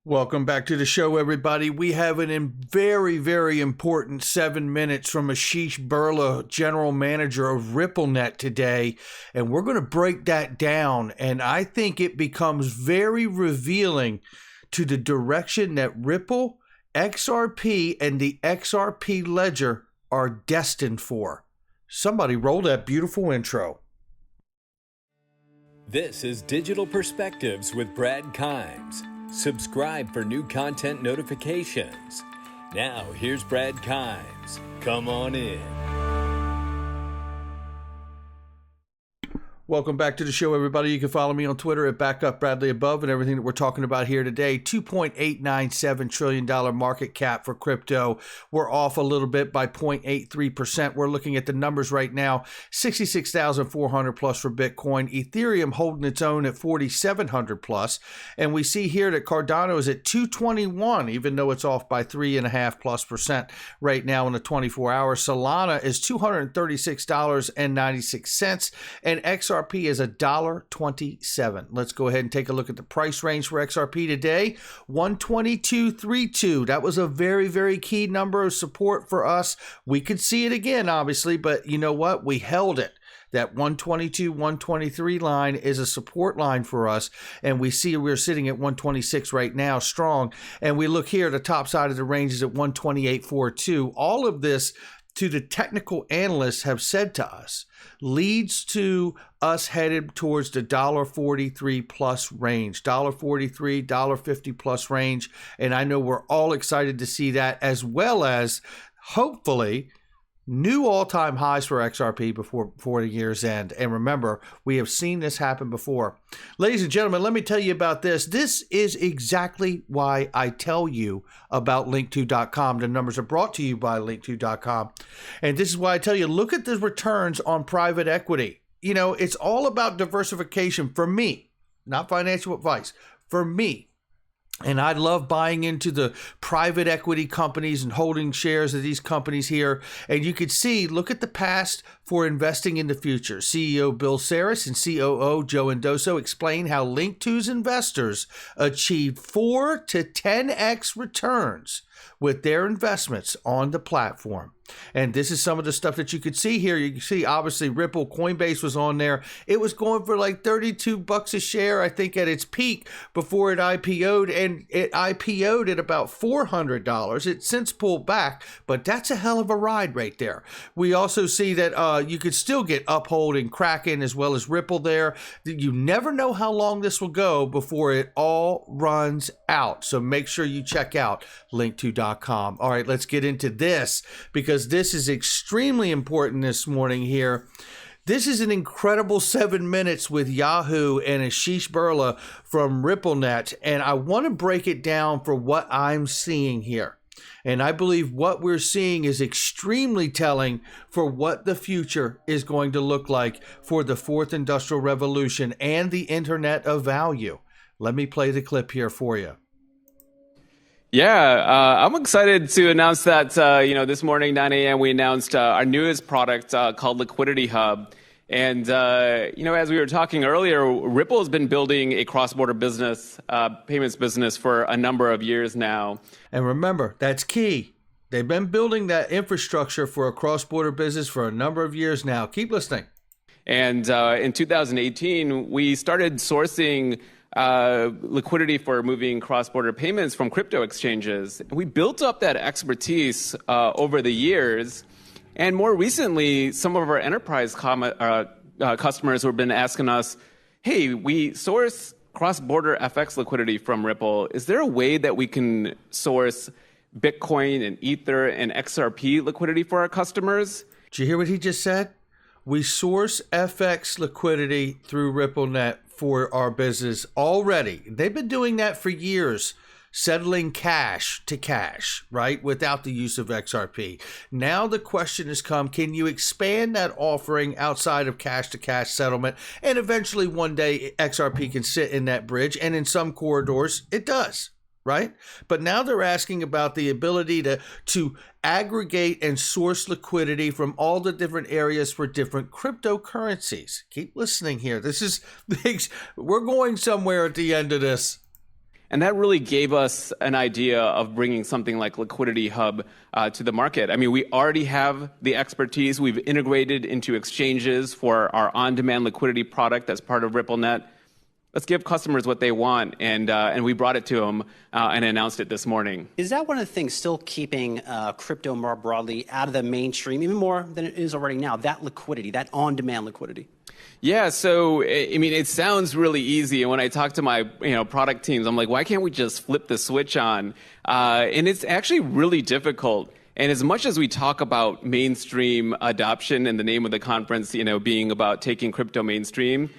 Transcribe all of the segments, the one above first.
Welcome back to the show, everybody. We have very, very important 7 minutes from Asheesh Birla, General Manager of RippleNet today, and we're going to break that down, and I think it becomes very revealing to the direction that Ripple, XRP, and the XRP-Ledger are destined for. Somebody roll that beautiful intro. This is Digital Perspectives with Brad Kimes. Subscribe for new content notifications. Now, here's Brad Kimes. Come on in. Welcome back to the show, everybody. You can follow me on Twitter at BackupBradleyAbove, and everything that we're talking about here today. $2.897 trillion market cap for crypto. We're off a little bit by 0.83%. We're looking at the numbers right now. 66,400 plus for Bitcoin. Ethereum holding its own at 4,700 plus. And we see here that Cardano is at 221, even though it's off by 3.5% right now in the 24 hours. Solana is $236.96. And XRP is $1.27. Let's go ahead and take a look at the price range for XRP today. 122.32. That was a very, very key number of support for us. We could see it again, obviously, but you know what? We held it. That 122, 123 line is a support line for us. And we see we're sitting at 126 right now, strong. And we look here, the top side of the range is at 128.42. All of this, to the technical analysts have said to us, leads to us headed towards the $1.43 plus range, $1.43, $1.50 plus range. And I know we're all excited to see that, as well as hopefully new all-time highs for XRP before the year's end. And remember, we have seen this happen before. Ladies and gentlemen, let me tell you about this. This is exactly why I tell you about Link2.com. The numbers are brought to you by Link2.com. And this is why I tell you, look at the returns on private equity. You know, it's all about diversification for me, not financial advice, for me. And I love buying into the private equity companies and holding shares of these companies here. And you could see, look at the past for investing in the future. CEO Bill Saris and COO Joe Indoso explain how Link2's investors achieved 4 to 10x returns with their investments on the platform. And this is some of the stuff that you could see here. You can see, obviously, Ripple, Coinbase was on there. It was going for like $32 a share, I think, at its peak before it IPO'd. And it IPO'd at about $400. It's since pulled back, but that's a hell of a ride right there. We also see that you could still get Uphold and Kraken as well as Ripple there. You never know how long this will go before it all runs out. So make sure you check out Link2.com. All right, let's get into this, because this is extremely important this morning here. This is an incredible 7 minutes with Yahoo and Asheesh Birla from RippleNet, and I want to break it down for what I'm seeing here. And I believe what we're seeing is extremely telling for what the future is going to look like for the fourth industrial revolution and the Internet of Value. Let me play the clip here for you. Yeah, I'm excited to announce that, this morning, 9 a.m., we announced our newest product called Liquidity Hub. And, as we were talking earlier, Ripple has been building a cross-border business, payments business for a number of years now. And remember, that's key. They've been building that infrastructure for a cross-border business for a number of years now. Keep listening. And in 2018, we started sourcing liquidity for moving cross-border payments from crypto exchanges. We built up that expertise over the years. And more recently, some of our enterprise customers have been asking us, hey, we source cross-border FX liquidity from Ripple. Is there a way that we can source Bitcoin and Ether and XRP liquidity for our customers? Did you hear what he just said? We source FX liquidity through RippleNet for our business already. They've been doing that for years, settling cash to cash, right, without the use of XRP. Now the question has come, can you expand that offering outside of cash to cash settlement? And eventually one day XRP can sit in that bridge, and in some corridors it does, right? But now they're asking about the ability to aggregate and source liquidity from all the different areas for different cryptocurrencies. Keep listening here. This is big. We're going somewhere at the end of this. And that really gave us an idea of bringing something like Liquidity Hub to the market. I mean, we already have the expertise. We've integrated into exchanges for our on-demand liquidity product that's part of RippleNet. Let's give customers what they want, and we brought it to them and announced it this morning. Is that one of the things still keeping crypto more broadly out of the mainstream, even more than it is already now, that liquidity, that on-demand liquidity? Yeah, so I mean, it sounds really easy, and when I talk to my product teams, I'm like, why can't we just flip the switch on? And it's actually really difficult. And as much as we talk about mainstream adoption and the name of the conference, being about taking crypto mainstream,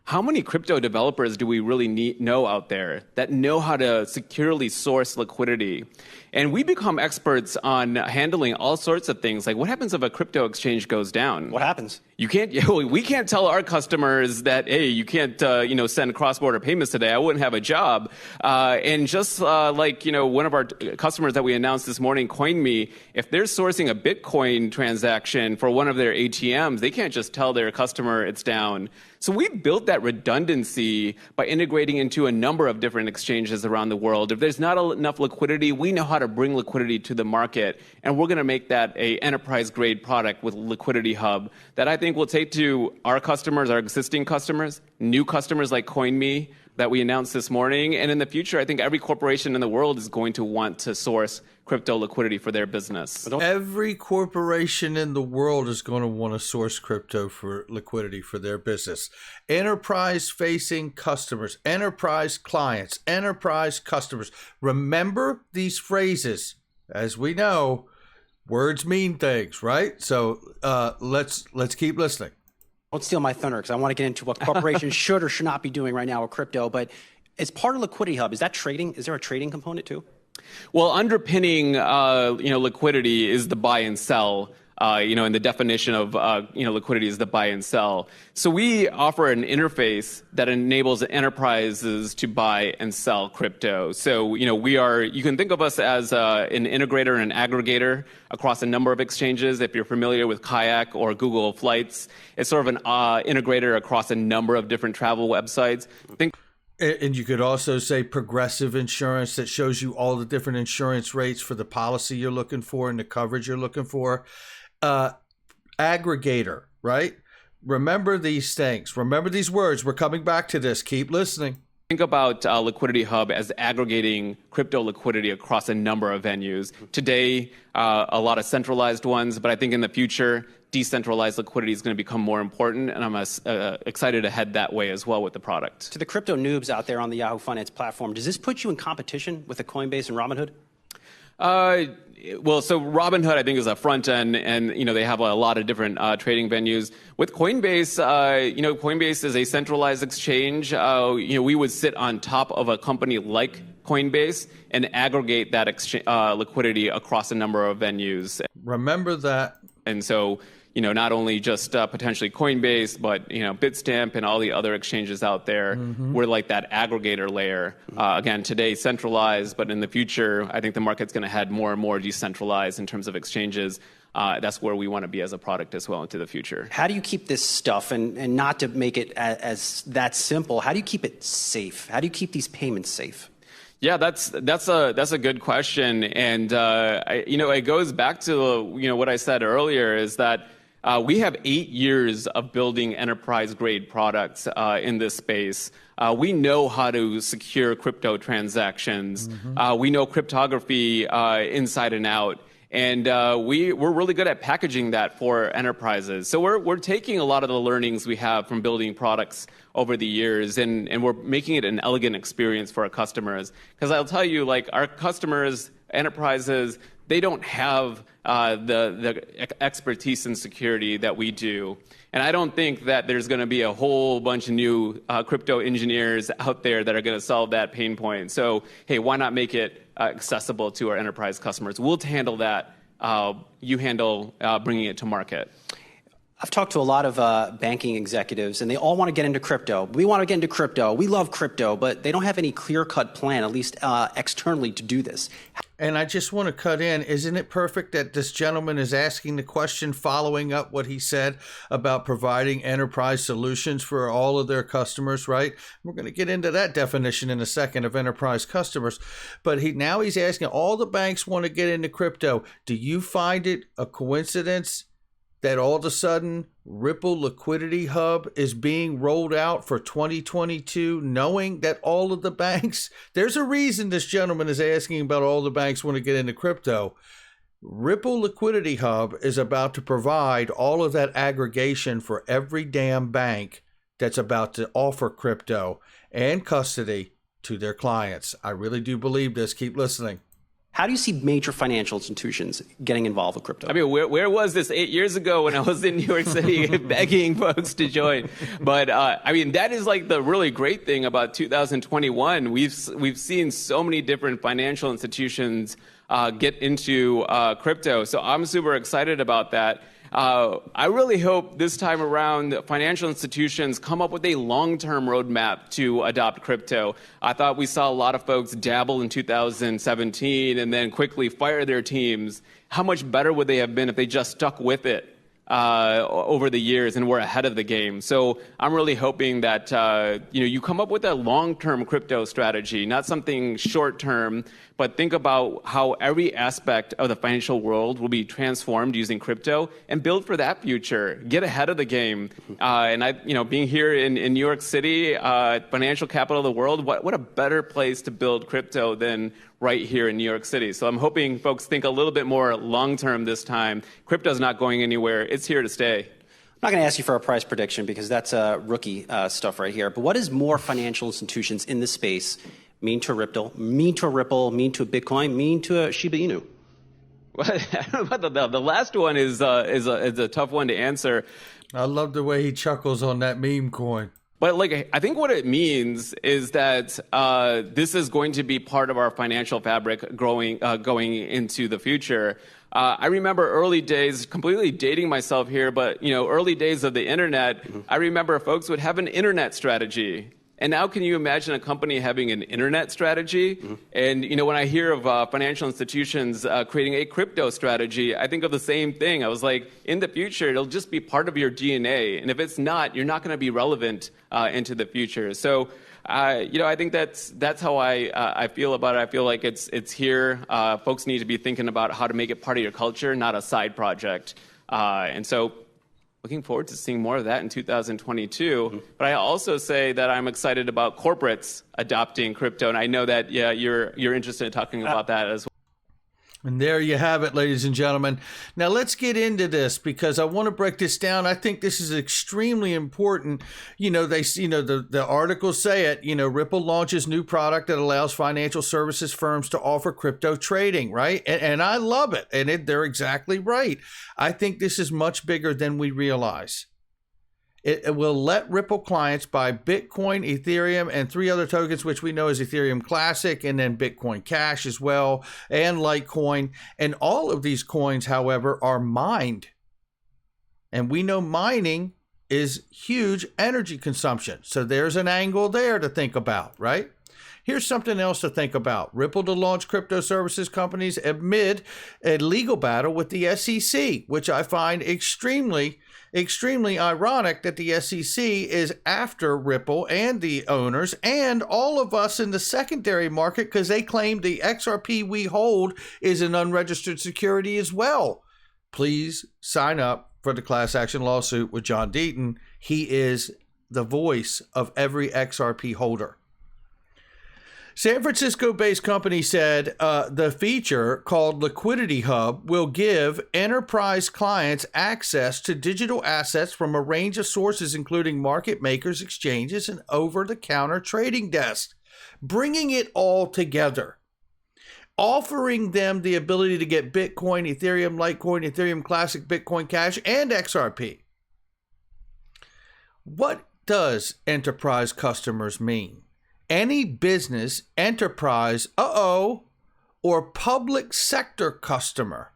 how many crypto developers do we really know out there that know how to securely source liquidity? And we become experts on handling all sorts of things. Like, what happens if a crypto exchange goes down? What happens? We can't tell our customers that, hey, you can't, send cross-border payments today. I wouldn't have a job. And just one of our customers that we announced this morning, CoinMe, if they're sourcing a Bitcoin transaction for one of their ATMs, they can't just tell their customer it's down. So we've built that redundancy by integrating into a number of different exchanges around the world. If there's not enough liquidity, we know how to bring liquidity to the market, and we're going to make that a enterprise-grade product with Liquidity Hub that I think will take to our customers, our existing customers, new customers like CoinMe that we announced this morning, and in the future, I think every corporation in the world is going to want to source crypto liquidity for their business. Every corporation in the world is going to want to source crypto for liquidity for their business. Enterprise-facing customers, enterprise clients, enterprise customers. Remember these phrases. As we know, words mean things, right? So let's keep listening. Don't steal my thunder, because I want to get into what corporations should or should not be doing right now with crypto. But as part of Liquidity Hub, is that trading? Is there a trading component too? Well, underpinning liquidity is the buy and sell. And the definition of liquidity is the buy and sell. So we offer an interface that enables enterprises to buy and sell crypto. So you can think of us as an integrator and an aggregator across a number of exchanges. If you're familiar with Kayak or Google Flights, it's sort of an integrator across a number of different travel websites. And you could also say Progressive Insurance, that shows you all the different insurance rates for the policy you're looking for and the coverage you're looking for. Aggregator, right? Remember these things. Remember these words. We're coming back to this. Keep listening. Think about Liquidity Hub as aggregating crypto liquidity across a number of venues. Today, a lot of centralized ones, but I think in the future, decentralized liquidity is going to become more important, and I'm excited to head that way as well with the product. To the crypto noobs out there on the Yahoo Finance platform, does this put you in competition with the Coinbase and Robinhood? Well, so Robinhood, I think, is a front end, and they have a lot of different trading venues. With Coinbase, Coinbase is a centralized exchange. We would sit on top of a company like Coinbase and aggregate that liquidity across a number of venues. Remember that. And so, not only just potentially Coinbase, but, Bitstamp and all the other exchanges out there, we're like that aggregator layer. Again, today centralized, but in the future, I think the market's going to head more and more decentralized in terms of exchanges. That's where we want to be as a product as well into the future. How do you keep this stuff, and not to make it as that simple, how do you keep it safe? How do you keep these payments safe? Yeah, that's a good question, and it goes back to what I said earlier, is that we have 8 years of building enterprise-grade products in this space. We know how to secure crypto transactions. We know cryptography inside and out. And we're really good at packaging that for enterprises. So we're taking a lot of the learnings we have from building products over the years, and we're making it an elegant experience for our customers. Because I'll tell you, like, our customers, enterprises, they don't have the expertise in security that we do. And I don't think that there's going to be a whole bunch of new crypto engineers out there that are going to solve that pain point. So, hey, why not make it accessible to our enterprise customers? We'll handle that. You handle bringing it to market. I've talked to a lot of banking executives, and they all want to get into crypto. We want to get into crypto. We love crypto, but they don't have any clear-cut plan, at least externally, to do this. And I just want to cut in. Isn't it perfect that this gentleman is asking the question following up what he said about providing enterprise solutions for all of their customers, right? We're going to get into that definition in a second of enterprise customers. But now he's asking, all the banks want to get into crypto. Do you find it a coincidence that all of a sudden Ripple Liquidity Hub is being rolled out for 2022, knowing that all of the banks, there's a reason this gentleman is asking about all the banks want to get into crypto. Ripple Liquidity Hub is about to provide all of that aggregation for every damn bank that's about to offer crypto and custody to their clients. I really do believe this. Keep listening. How do you see major financial institutions getting involved with crypto? I mean, where was this 8 years ago when I was in New York City begging folks to join? But I mean, that is like the really great thing about 2021. We've seen so many different financial institutions get into crypto. So I'm super excited about that. I really hope this time around financial institutions come up with a long-term roadmap to adopt crypto. I thought we saw a lot of folks dabble in 2017 and then quickly fire their teams. How much better would they have been if they just stuck with it over the years and were ahead of the game? So I'm really hoping that you come up with a long-term crypto strategy, not something short-term, but think about how every aspect of the financial world will be transformed using crypto and build for that future. Get ahead of the game. And being here in New York City, financial capital of the world, what a better place to build crypto than right here in New York City. So I'm hoping folks think a little bit more long-term this time. Crypto's not going anywhere. It's here to stay. I'm not going to ask you for a price prediction because that's rookie stuff right here. But what does more financial institutions in this space mean to Ripple, mean to Bitcoin, mean to Shiba Inu? Well, I don't know about the last one is a tough one to answer. I love the way he chuckles on that meme coin. But I think what it means is that this is going to be part of our financial fabric going into the future. I remember early days, completely dating myself here, but early days of the internet. Mm-hmm. I remember folks would have an internet strategy. And now can you imagine a company having an internet strategy? Mm-hmm. And, when I hear of financial institutions creating a crypto strategy, I think of the same thing. I was like, in the future, it'll just be part of your DNA. And if it's not, you're not going to be relevant into the future. So, I think that's how I feel about it. I feel like it's here. Folks need to be thinking about how to make it part of your culture, not a side project. And so looking forward to seeing more of that in 2022. Mm-hmm. But I also say that I'm excited about corporates adopting crypto, and I know that you're interested in talking about that as well. And there you have it, ladies and gentlemen. Now let's get into this because I want to break this down. I think this is extremely important. The articles say it. Ripple launches new product that allows financial services firms to offer crypto trading, right? And I love it. And they're exactly right. I think this is much bigger than we realize. It will let Ripple clients buy Bitcoin, Ethereum, and 3 other tokens, which we know is Ethereum Classic, and then Bitcoin Cash as well, and Litecoin. And all of these coins, however, are mined. And we know mining is huge energy consumption. So there's an angle there to think about, right? Here's something else to think about. Ripple to launch crypto services companies amid a legal battle with the SEC, which I find extremely ironic that the SEC is after Ripple and the owners and all of us in the secondary market because they claim the XRP we hold is an unregistered security as well. Please sign up for the class action lawsuit with John Deaton. He is the voice of every XRP holder. San Francisco-based company said the feature called Liquidity Hub will give enterprise clients access to digital assets from a range of sources, including market makers, exchanges, and over-the-counter trading desks, bringing it all together, offering them the ability to get Bitcoin, Ethereum, Litecoin, Ethereum Classic, Bitcoin Cash, and XRP. What does enterprise customers mean? Any business, enterprise, or public sector customer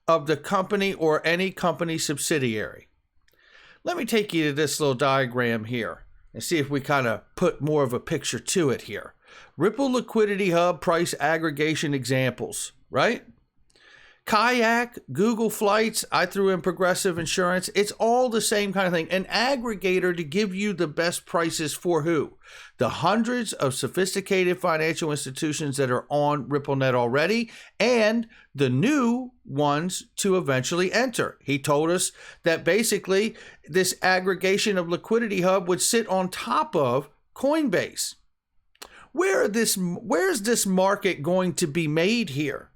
of the company or any company subsidiary. Let me take you to this little diagram here and see if we kind of put more of a picture to it here. Ripple Liquidity Hub price aggregation examples, right? Kayak, Google Flights, I threw in Progressive Insurance. It's all the same kind of thing. An aggregator to give you the best prices for who? The hundreds of sophisticated financial institutions that are on RippleNet already and the new ones to eventually enter. He told us that basically this aggregation of Liquidity Hub would sit on top of Coinbase. Where's this market going to be made here?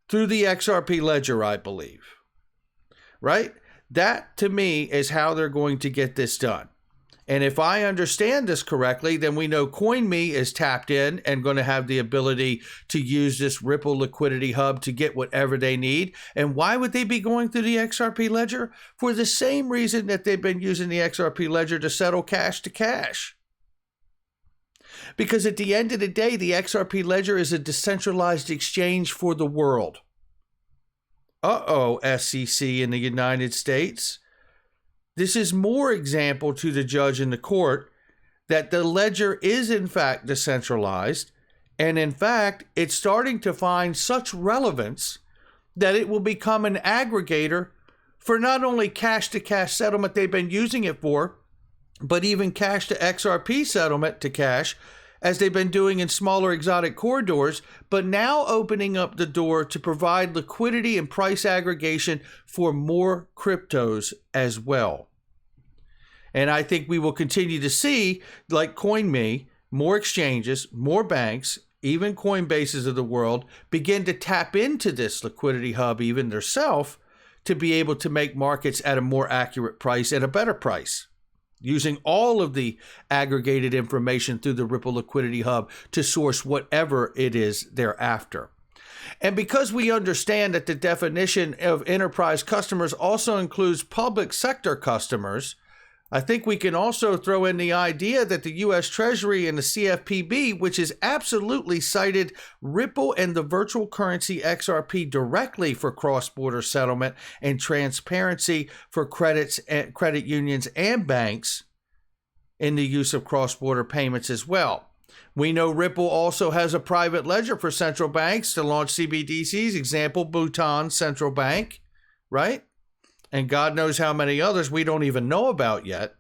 Through the XRP Ledger, I believe, right? That, to me, is how they're going to get this done. And if I understand this correctly, then we know CoinMe is tapped in and going to have the ability to use this Ripple Liquidity Hub to get whatever they need. And why would they be going through the XRP Ledger? For the same reason that they've been using the XRP Ledger to settle cash to cash. Because at the end of the day, the XRP Ledger is a decentralized exchange for the world. SEC in the United States. This is more example to the judge in the court that the ledger is in fact decentralized. And in fact, it's starting to find such relevance that it will become an aggregator for not only cash-to-cash settlement they've been using it for, but even cash-to-XRP settlement to cash, as they've been doing in smaller exotic corridors, but now opening up the door to provide liquidity and price aggregation for more cryptos as well. And I think we will continue to see, like CoinMe, more exchanges, more banks, even Coinbases of the world, begin to tap into this liquidity hub, even themselves, to be able to make markets at a more accurate price, at a better price, using all of the aggregated information through the Ripple Liquidity Hub to source whatever it is they're after. And because we understand that the definition of enterprise customers also includes public sector customers, I think we can also throw in the idea that the U.S. Treasury and the CFPB, which has absolutely cited Ripple and the virtual currency XRP directly for cross-border settlement and transparency for credit unions and banks in the use of cross-border payments as well. We know Ripple also has a private ledger for central banks to launch CBDCs, example, Bhutan Central Bank, right? And God knows how many others we don't even know about yet.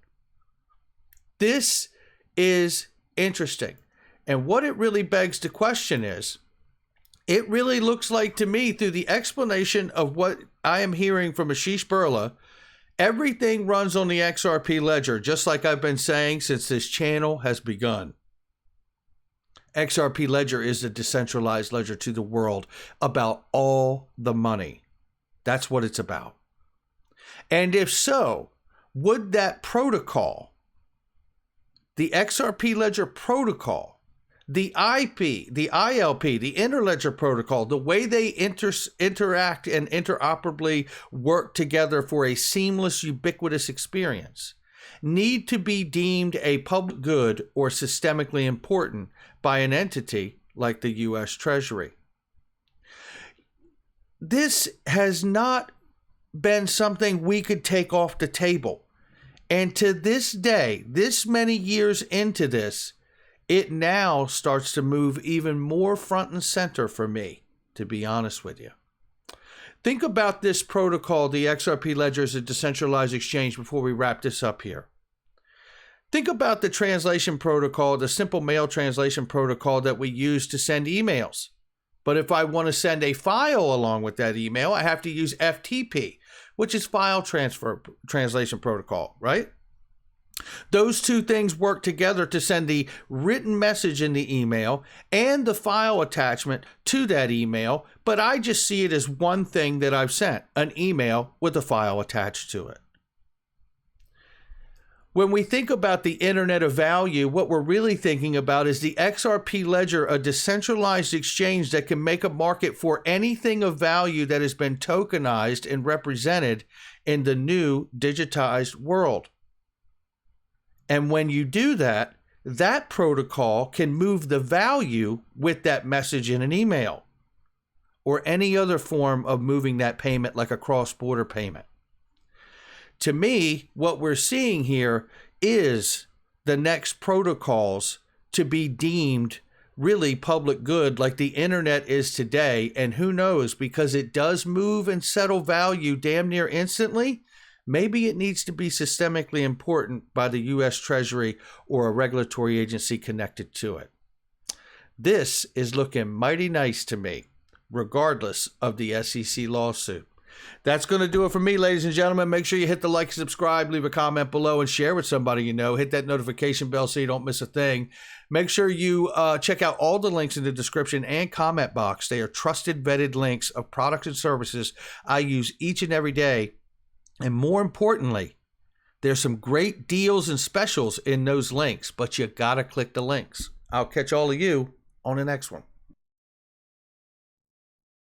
This is interesting. And what it really begs to question is, it really looks like to me, through the explanation of what I am hearing from Asheesh Birla, everything runs on the XRP Ledger, just like I've been saying since this channel has begun. XRP Ledger is a decentralized ledger to the world about all the money. That's what it's about. And if so, would that protocol, the XRP Ledger protocol, the IP, the ILP, the Interledger protocol, the way they interact and interoperably work together for a seamless, ubiquitous experience, need to be deemed a public good or systemically important by an entity like the U.S. Treasury? This has not been something we could take off the table. And to this day, this many years into this, it now starts to move even more front and center for me, to be honest with you. Think about this protocol, the XRP Ledger, as a decentralized exchange before we wrap this up here. Think about the translation protocol, the simple mail translation protocol that we use to send emails. But if I want to send a file along with that email, I have to use FTP, which is file transfer translation protocol, right? Those two things work together to send the written message in the email and the file attachment to that email, but I just see it as one thing that I've sent, an email with a file attached to it. When we think about the Internet of Value, what we're really thinking about is the XRP Ledger, a decentralized exchange that can make a market for anything of value that has been tokenized and represented in the new digitized world. And when you do that, that protocol can move the value with that message in an email or any other form of moving that payment like a cross-border payment. To me, what we're seeing here is the next protocols to be deemed really public good, like the internet is today. And who knows, because it does move and settle value damn near instantly, maybe it needs to be systemically important by the U.S. Treasury or a regulatory agency connected to it. This is looking mighty nice to me, regardless of the SEC lawsuit. That's going to do it for me, ladies and gentlemen. Make sure you hit the like, subscribe, leave a comment below, and share with somebody you know. Hit that notification bell so you don't miss a thing. Make sure you check out all the links in the description and comment box. They are trusted, vetted links of products and services I use each and every day. And more importantly, there's some great deals and specials in those links, but you got to click the links. I'll catch all of you on the next one.